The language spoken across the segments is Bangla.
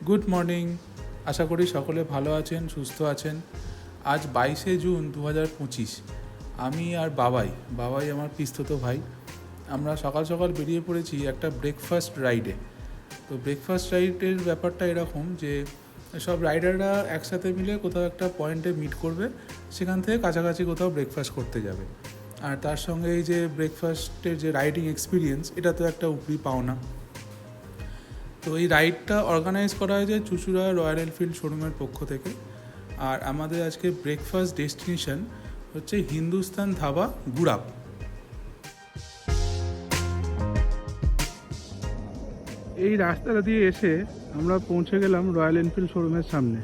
Good morning. আশা করি সকলে ভালো আছেন, সুস্থ আছেন। আজ 22 জুন 2025। আমি আর বাবাই আমার পিস্তত ভাই। আমরা সকাল সকাল বেরিয়ে পড়েছি একটা ব্রেকফাস্ট রাইডে। তো ব্রেকফাস্ট রাইডের ব্যাপারটা এরকম যে সব রাইডাররা একসাথে মিলে কোথাও একটা পয়েন্টে মিট করবে, সেখান থেকে কাছাকাছি কোথাও ব্রেকফাস্ট করতে যাবে। আর তার সঙ্গে এই যে ব্রেকফাস্টের যে রাইডিং এক্সপিরিয়েন্স, এটা তো একটা উপরি পাওনা। তো এই রাইডটা অর্গানাইজ করা হয়েছে চুঁচুড়া রয়্যাল এনফিল্ড শোরুমের পক্ষ থেকে। আর আমাদের আজকে ব্রেকফাস্ট ডেস্টিনেশন হচ্ছে হিন্দুস্তান ধাবা, গুড়াপ। এই রাস্তাটা দিয়ে এসে আমরা পৌঁছে গেলাম রয়্যাল এনফিল্ড শোরুমের সামনে।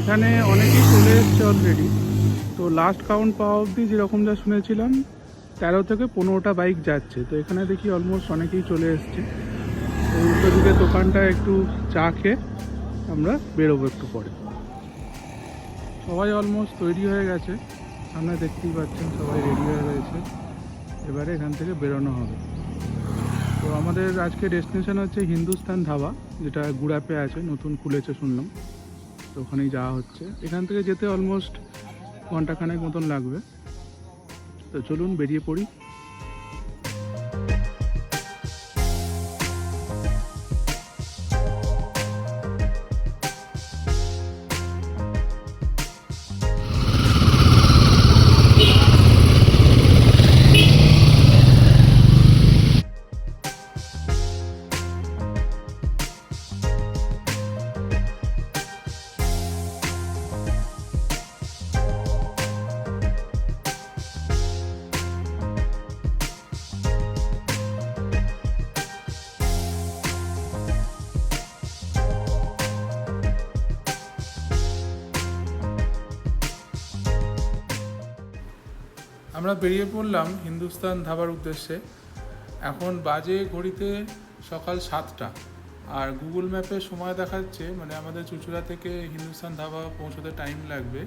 এখানে অনেকেই চলে এসছে অলরেডি। তো লাস্ট কাউন্ট পাওয়া অবধি যেরকম যা শুনেছিলাম 13 থেকে 15টা বাইক যাচ্ছে। তো এখানে দেখি অলমোস্ট অনেকেই চলে এসছে। তো উল্টো দিকে দোকানটা একটু চা খেয়ে আমরা বেরোবো একটু পরে। সবাই অলমোস্ট তৈরি হয়ে গেছে, আপনারা দেখতেই পাচ্ছেন সবাই রেডি হয়ে রয়েছে। এবারে এখান থেকে বেরোনো হবে। তো আমাদের আজকে ডেস্টিনেশন হচ্ছে হিন্দুস্তান ধাবা, যেটা গুড়াপে আছে, নতুন খুলেছে শুনলাম। তো ওখানেই যাওয়া হচ্ছে। এখান থেকে যেতে অলমোস্ট ঘন্টাখানেক মতন লাগবে। তো চলুন বেরিয়ে পড়ি। আমরা বেরিয়ে পড়লাম হিন্দুস্তান ধাবার উদ্দেশ্যে। এখন বাজে ঘড়িতে সকাল 7টা, আর গুগল ম্যাপে সময় দেখাচ্ছে, মানে আমাদের চুঁচুড়া থেকে হিন্দুস্তান ধাবা পৌঁছতে টাইম লাগবে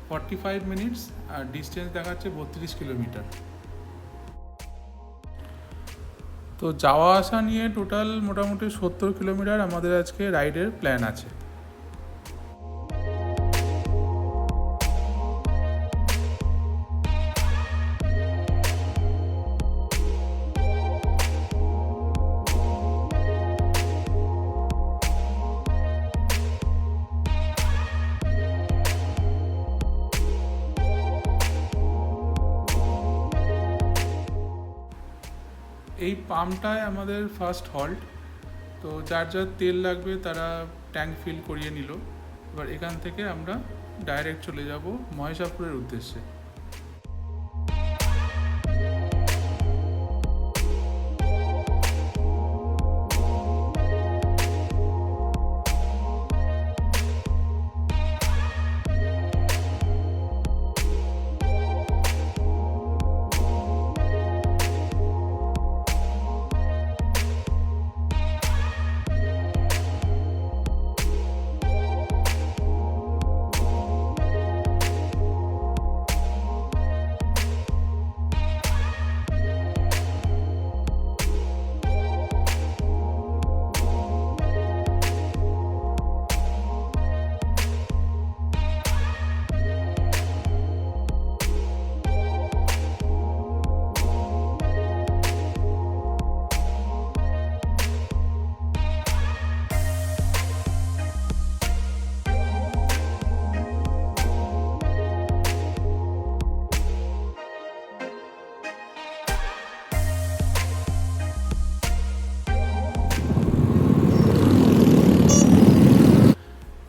45 মিনিটস, আর ডিস্টেন্স দেখাচ্ছে 32 কিলোমিটার। তো যাওয়া আসা নিয়ে টোটাল মোটামুটি 70 কিলোমিটার আমাদের আজকে রাইডের প্ল্যান আছে। এই পাম্পটায় আমাদের ফার্স্ট হল্ট। তো যার যার তেল লাগবে তারা ট্যাঙ্ক ফিল করিয়ে নিল। এবার এখান থেকে আমরা ডাইরেক্ট চলে যাব মহেশাপুরের উদ্দেশ্যে।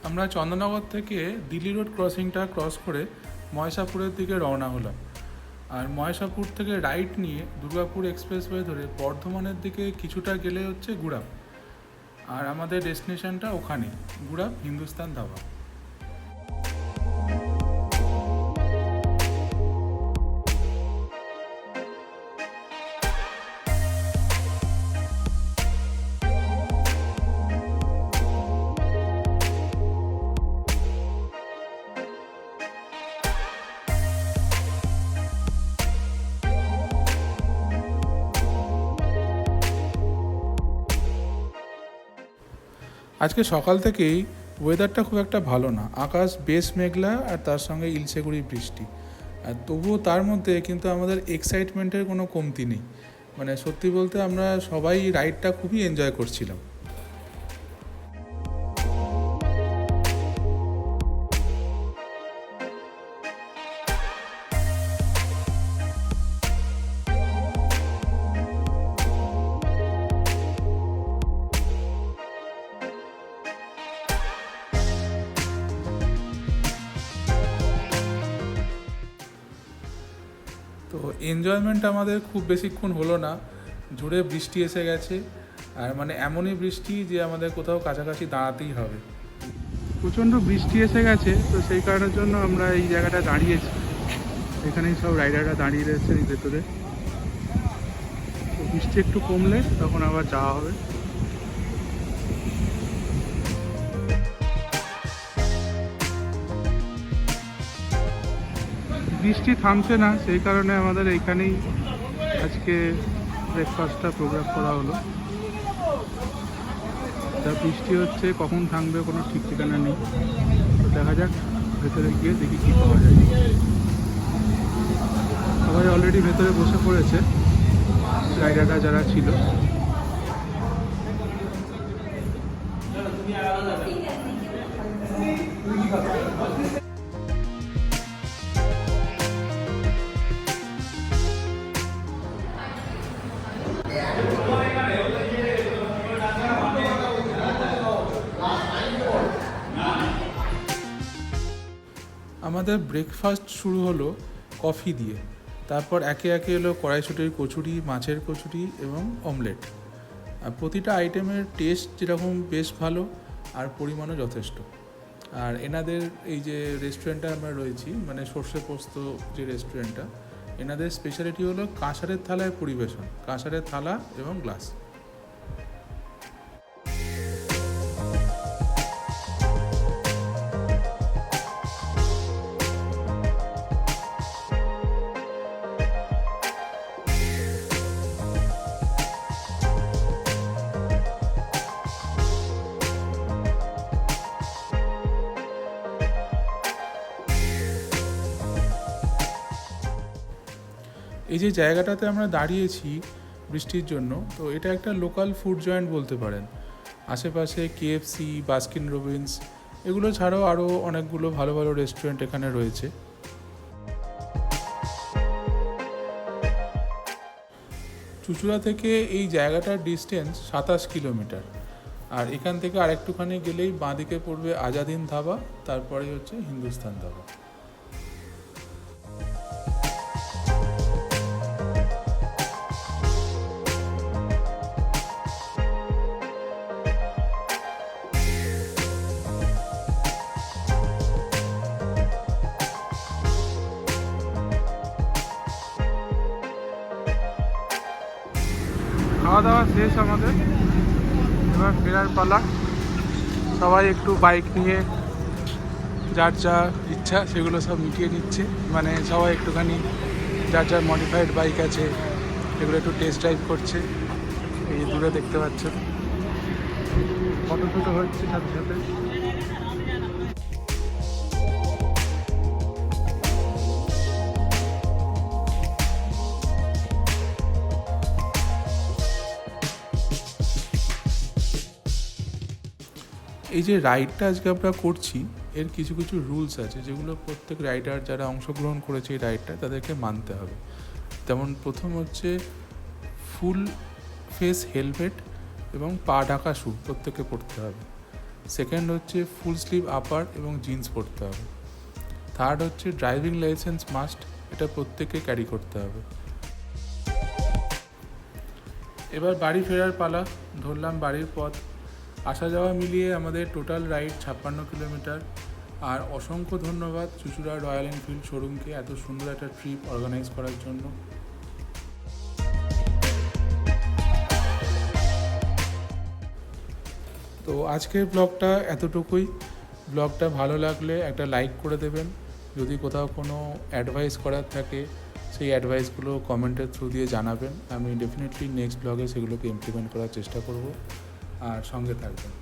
আমরা চন্দননগর থেকে দিল্লি রোড ক্রসিংটা ক্রস করে মহেশাপুরের দিকে রওনা হলাম। আর মহেশাপুর থেকে রাইট নিয়ে দুর্গাপুর এক্সপ্রেসওয়ে ধরে বর্ধমানের দিকে কিছুটা গেলে হচ্ছে গুড়াপ। আর আমাদের ডেস্টিনেশনটা ওখানে, গুড়াপ হিন্দুস্তান ধাবা। আজকে সকাল থেকেই ওয়েদারটা খুব একটা ভালো না, আকাশ বেশ মেঘলা আর তার সঙ্গে ইলশেগুড়ি বৃষ্টি। আর তবুও তার মধ্যে কিন্তু আমাদের এক্সাইটমেন্টের কোনো কমতি নেই। মানে সত্যি বলতে আমরা সবাই রাইডটা খুবই এনজয় করছিলাম। তো এনজয়মেন্ট আমাদের খুব বেশিক্ষণ হলো না, জোরে বৃষ্টি এসে গেছে। আর মানে এমনই বৃষ্টি যে আমাদের কোথাও কাছাকাছি দাঁড়াতেই হবে। প্রচণ্ড বৃষ্টি এসে গেছে, তো সেই কারণের জন্য আমরা এই জায়গাটা দাঁড়িয়েছি। এখানেই সব রাইডাররা দাঁড়িয়ে রয়েছে এই ভেতরে। তো বৃষ্টি একটু কমলে তখন আবার যাওয়া হবে। বৃষ্টি থামছে না, সেই কারণে আমাদের এইখানেই আজকে ব্রেকফাস্টটা প্রোগ্রাম করা হলো। যা বৃষ্টি হচ্ছে, কখন থামবে কোনো ঠিক ঠিকানা নেই। তো দেখা যাক, ভেতরে গিয়ে দেখি কী পাওয়া যায়। সবাই অলরেডি ভেতরে বসে পড়েছে, রাইডাররা যারা ছিল। আমাদের ব্রেকফাস্ট শুরু হলো কফি দিয়ে, তারপর একে একে এলো কড়াইশুঁটির কচুরি, মাছের কচুরি এবং অমলেট। আর প্রতিটা আইটেমের টেস্ট যেরকম বেশ ভালো আর পরিমাণও যথেষ্ট। আর এনাদের এই যে রেস্টুরেন্টটা আমরা রয়েছি, মানে সর্ষে পোস্ত যে রেস্টুরেন্টটা, এনাদের স্পেশালিটি হলো কাঁসারের থালায় পরিবেশন, কাঁসারের থালা এবং গ্লাস। এই যে জায়গাটাতে আমরা দাঁড়িয়েছি বৃষ্টির জন্য, তো এটা একটা লোকাল ফুড জয়েন্ট বলতে পারেন। আশেপাশে কেএফসি, বাস্কিন রবিন্স এগুলো ছাড়াও আরও অনেকগুলো ভালো ভালো রেস্টুরেন্ট এখানে রয়েছে। চুঁচুড়া থেকে এই জায়গাটার ডিস্টেন্স 27 কিলোমিটার। আর এখান থেকে আরেকটুখানি গেলেই বাঁদিকে পড়বে আজাদিন ধাবা, তারপরেই হচ্ছে হিন্দুস্তান ধাবা। খাওয়া দাওয়া শেষ আমাদের, এবার ফেরার পালা। সবাই একটু বাইক নিয়ে যার যা ইচ্ছা সেগুলো সব মিটিয়ে নিচ্ছে। মানে সবাই একটুখানি যার যার মডিফাইড বাইক আছে সেগুলো একটু টেস্ট ড্রাইভ করছে। এই দূরে দেখতে পাচ্ছেন ফটো ফটো হচ্ছে সাথে সাথে। এই যে রাইডটা আজকে আমরা করছি, এর কিছু কিছু রুলস আছে যেগুলো প্রত্যেক রাইডার যারা অংশগ্রহণ করেছে এই রাইডটা তাদেরকে মানতে হবে। যেমন প্রথম হচ্ছে ফুল ফেস হেলমেট এবং পা ঢাকা শু প্রত্যেককে পরতে হবে। সেকেন্ড হচ্ছে ফুল স্লিভ আপার এবং জিন্স পরতে হবে। থার্ড হচ্ছে ড্রাইভিং লাইসেন্স মাস্ট, এটা প্রত্যেককে ক্যারি করতে হবে। এবার বাড়ি ফেরার পালা, ধরলাম বাড়ির পথ। আসা যাওয়া মিলিয়ে আমাদের টোটাল রাইড 56 কিলোমিটার। আর অসংখ্য ধন্যবাদ চুঁচুড়া রয়্যাল এনফিল্ড শোরুমকে এত সুন্দর একটা ট্রিপ অর্গানাইজ করার জন্য। তো আজকের ব্লগটা এতটুকুই। ব্লগটা ভালো লাগলে একটা লাইক করে দেবেন। যদি কোথাও কোনো অ্যাডভাইস করার থাকে সেই অ্যাডভাইসগুলো কমেন্টের থ্রু দিয়ে জানাবেন। আমি ডেফিনেটলি নেক্সট ব্লগে সেগুলোকে ইমপ্লিমেন্ট করার চেষ্টা করব। আর সঙ্গে থাকবেন।